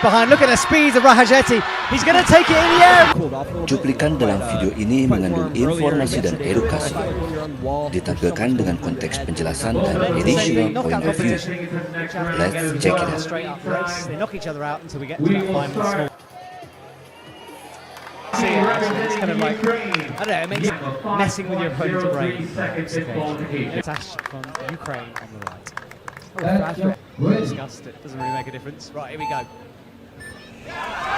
Behind, look at the speed of Raharjati. He's going to take it in the air. Cuplikan dalam video ini mengandung informasi dan edukasi, ditampilkan dengan konteks penjelasan dan additional point of view. Let's check it out. They knock each other out until we get to that final small. See it, it's kind of like, I don't know, it makes messing with your opponent's brain. Tash from Ukraine on the right. Oh, discussed it, doesn't really make a difference. Right, here we go. He's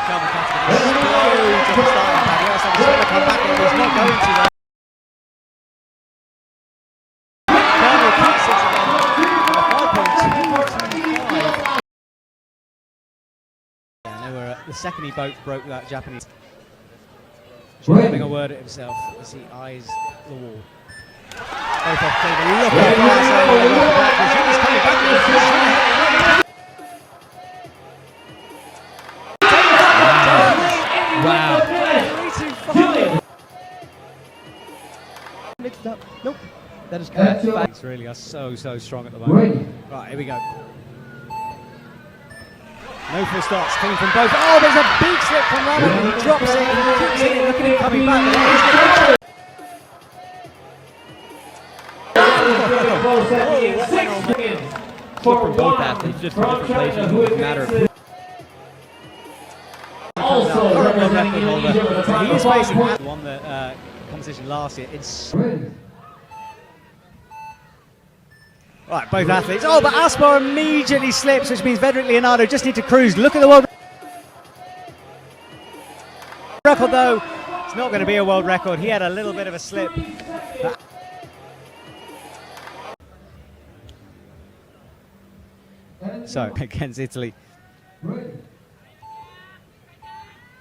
come back in, he's not going to that. Colonel keeps it again. 5.225. Yeah, they were, the second he broke that Japanese. He's having a word at himself as he eyes the wall. Both off clean, look at that. He's coming back in the Wow. 3-2-5. Mixed up. Nope. That is correct. Things really are so strong at the moment. Right, here we go. No full starts coming from both. Oh, there's a big slip from Rama. He drops it, he keeps it, look at him coming back. Flip from both athletes, just from different places. It doesn't matter. He is facing won the competition last year. It's right, both athletes. Oh, but Aspar immediately slips, which means Vedric Leonardo just need to cruise. Look at the world record, though. It's not going to be a world record. He had a little bit of a slip. So against Italy.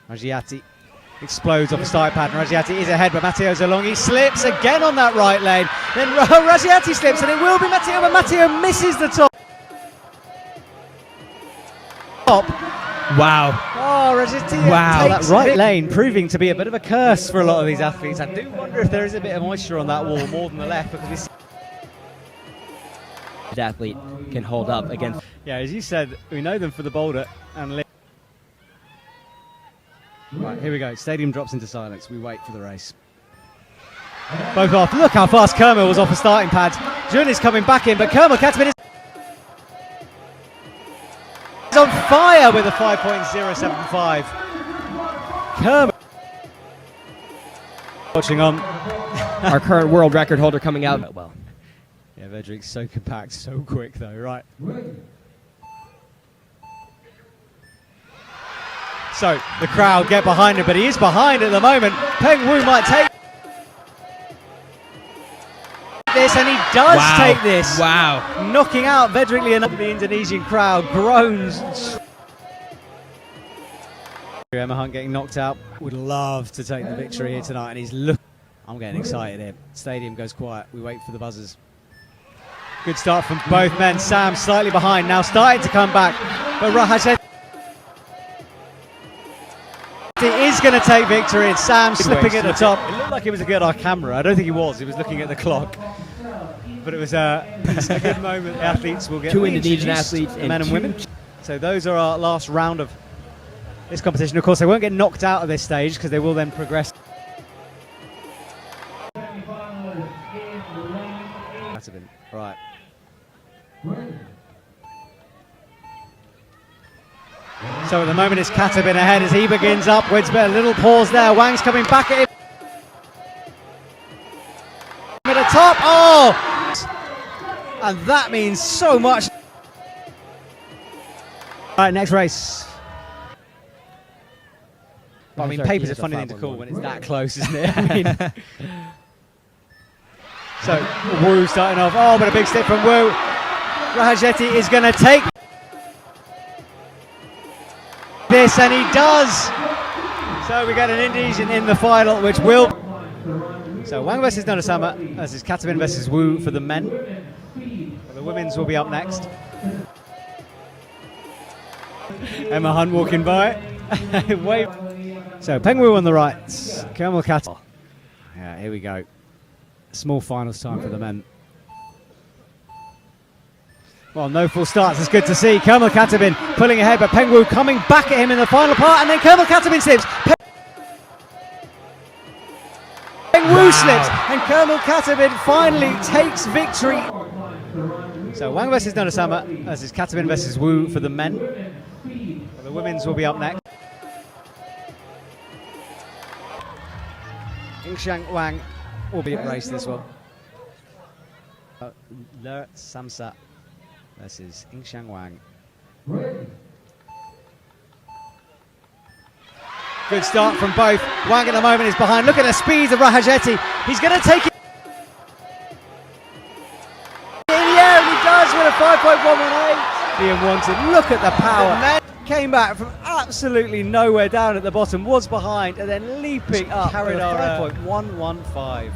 Raharjati explodes off the start pattern. Raharjati is ahead, but Matteo's along. He slips again on that right lane. Then Raharjati slips, and it will be Matteo, but Matteo misses the top. Wow. Oh, Raharjati takes that right lane, proving to be a bit of a curse for a lot of these athletes. I do wonder if there is a bit of moisture on that wall more than the left, because we see The athlete can hold up against. yeah, as you said, we know them for the boulder and right, here we go. Stadium drops into silence. We wait for the race. Both off. Look how fast Kerma was off the starting pad. Jun is coming back in, but Kerma Katabin is on fire with a 5.075. Kerma watching on. Our current world record holder coming out. Well, yeah, Vedric's so compact, so quick though. Right. So the crowd get behind him, but he is behind at the moment. Peng Wu might take this, and he does take this. Wow. Knocking out Vedric Leonardo. The Indonesian crowd groans. Emma Hunt getting knocked out. Would love to take the victory here tonight, and he's looking. I'm getting excited here. Stadium goes quiet. We wait for the buzzers. Good start from both men. Sam slightly behind, now starting to come back, but Raharjati is going to take victory, and Sam slipping at the top. It looked like he was looking at our camera. I don't think he was. He was looking at the clock. But it was a good moment. The athletes will get two Indonesian athletes, men and women. So those are our last round of this competition. Of course, they won't get knocked out at this stage because they will then progress. Right. So at the moment it's Katabin ahead as he begins upwards, but a little pause there. Wang's coming back at him. At the top, oh! And that means so much. All right, next race. I mean, paper's a funny thing to call when it's that close, isn't it? I mean, so Wu starting off. Oh, but a big step from Wu. Raharjati is going to take this, and he does. So we get an Indonesian in the final, which will. So Wang versus Nursamsa, as is Katabin versus Wu for the men. Well, the women's will be up next. Emma Hunt walking by. Wave. So Peng Wu on the right, Kemal Katabin. Yeah, here we go. Small finals time for the men. Well, no full starts. It's good to see. Kermal Katabin pulling ahead, but Peng Wu coming back at him in the final part, and then Kermal Katabin slips. Peng Wu slips, and Kermal Katabin finally takes victory. So Wang versus Nursamsa, versus Katabin versus Wu for the men. Well, the women's will be up next. Inshang Wang will be at race this one. Nursamsa versus Inshang Wang. Good start from both. Wang at the moment is behind. Look at the speed of Raharjati. He's going to take it in the air, and he does with a 5.118. Being wanted. Look at the power. Came back from absolutely nowhere down at the bottom, was behind, and then leaping up. Carried on 5.115.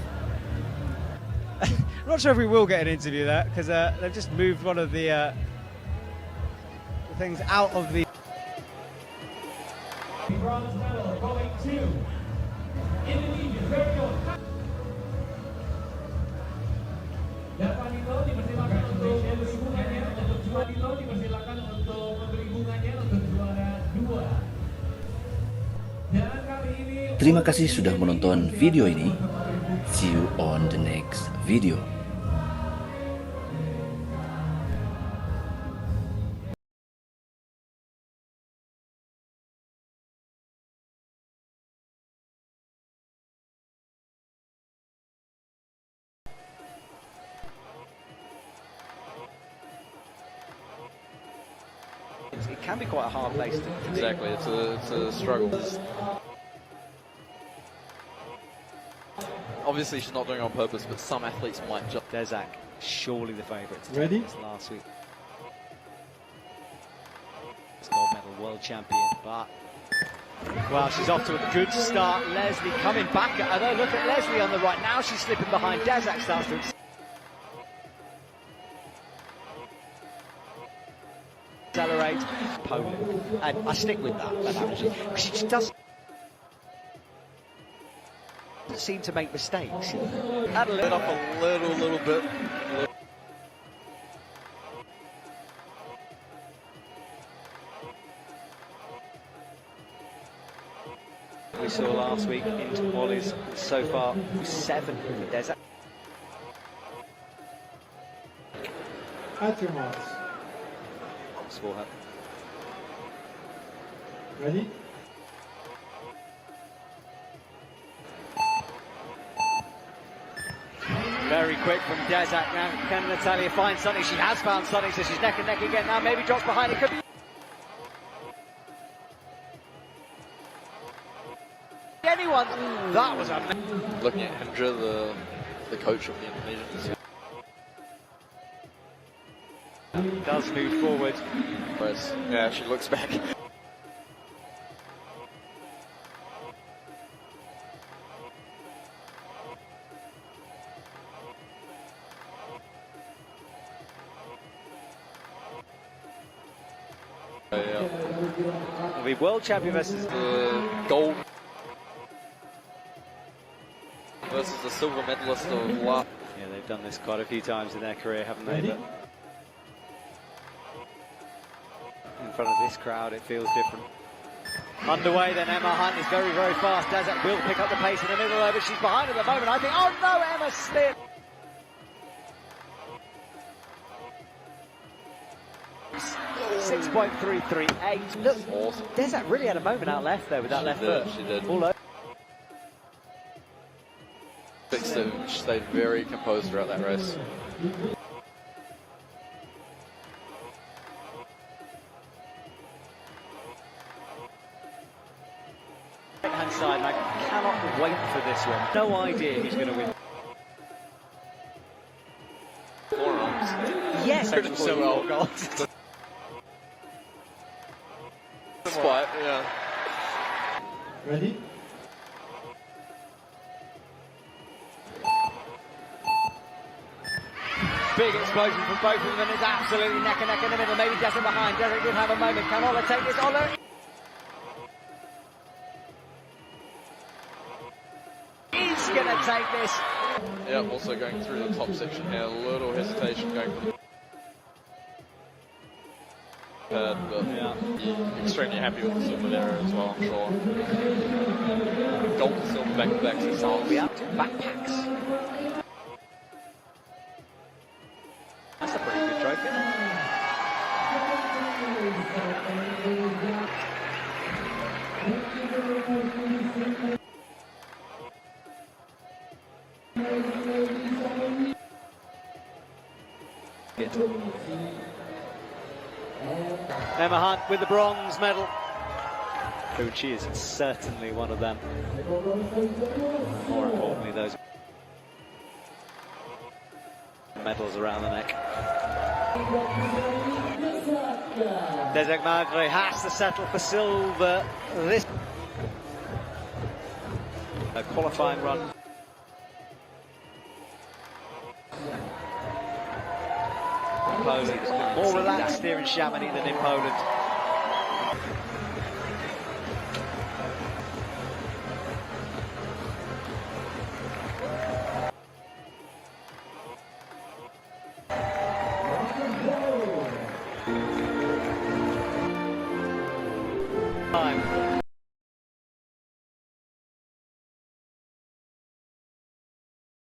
I'm not sure if we will get an interview there, because they've just moved one of the things out of the... Bronze medal going to Indonesia. Dapat itu dipersilakan untuk memberi bunganya, untuk juara itu dipersilakan untuk memberi bunganya untuk juara 2. Dan kali ini Terima kasih sudah menonton video ini. See you on the next video. It can be quite a hard place to Exactly, it's a struggle. Obviously she's not doing it on purpose, but some athletes might just... Dezak, surely the favourite to Ready? take this last week. Gold medal world champion, but... Well, she's off to a good start. Leslie coming back at her. Look at Leslie on the right. Now she's slipping behind. Dezak starts to... accelerate. Poland. And I stick with that analogy. She just doesn't seem to make mistakes. Had a little up a little bit. We saw last week into qualies so far 7 for Dezak. at your marks. Ready? Very quick from Dezak now. Can Natalia find something? She has found something, so she's neck and neck again now. Maybe drops behind. It could be. Anyone. That was amazing. Looking at Hendra, the coach of the Indonesians. Does move forward. Whereas, yeah, she looks back. It'll be world champion versus The gold versus the silver medalist of last. Yeah, they've done this quite a few times in their career, haven't they? Ready? But in front of this crowd, it feels different. Underway, then Emma Hunt is very, very fast. Dezak will pick up the pace in the middle there, but she's behind at the moment. I think, oh no, Emma slipped. .338. Look, Awesome. Dezak really had a moment out left there with that left foot. She did. All over. Fixed it. She stayed very composed throughout that race. Right hand side, and I cannot wait for this one. No idea who's going to win. Forearms. Yes, So well. goal. Spot, yeah. Ready? Big explosion from both of them, and it's absolutely neck and neck in the middle. Maybe Dezak behind. Dezak did have a moment. Can Ola take this? Ola. He's going to take this. Yeah, also going through the top section here. A little hesitation going for the... but extremely happy with the silver there as well, I'm sure. Gold and silver back-to-back. So we have backpacks. That's a pretty good trophy. Emma Hunt with the bronze medal. She is certainly one of them. More importantly, those medals around the neck. Desiree Magre has to settle for silver. This a qualifying run. Poland more relaxed here in Chamonix than in Poland.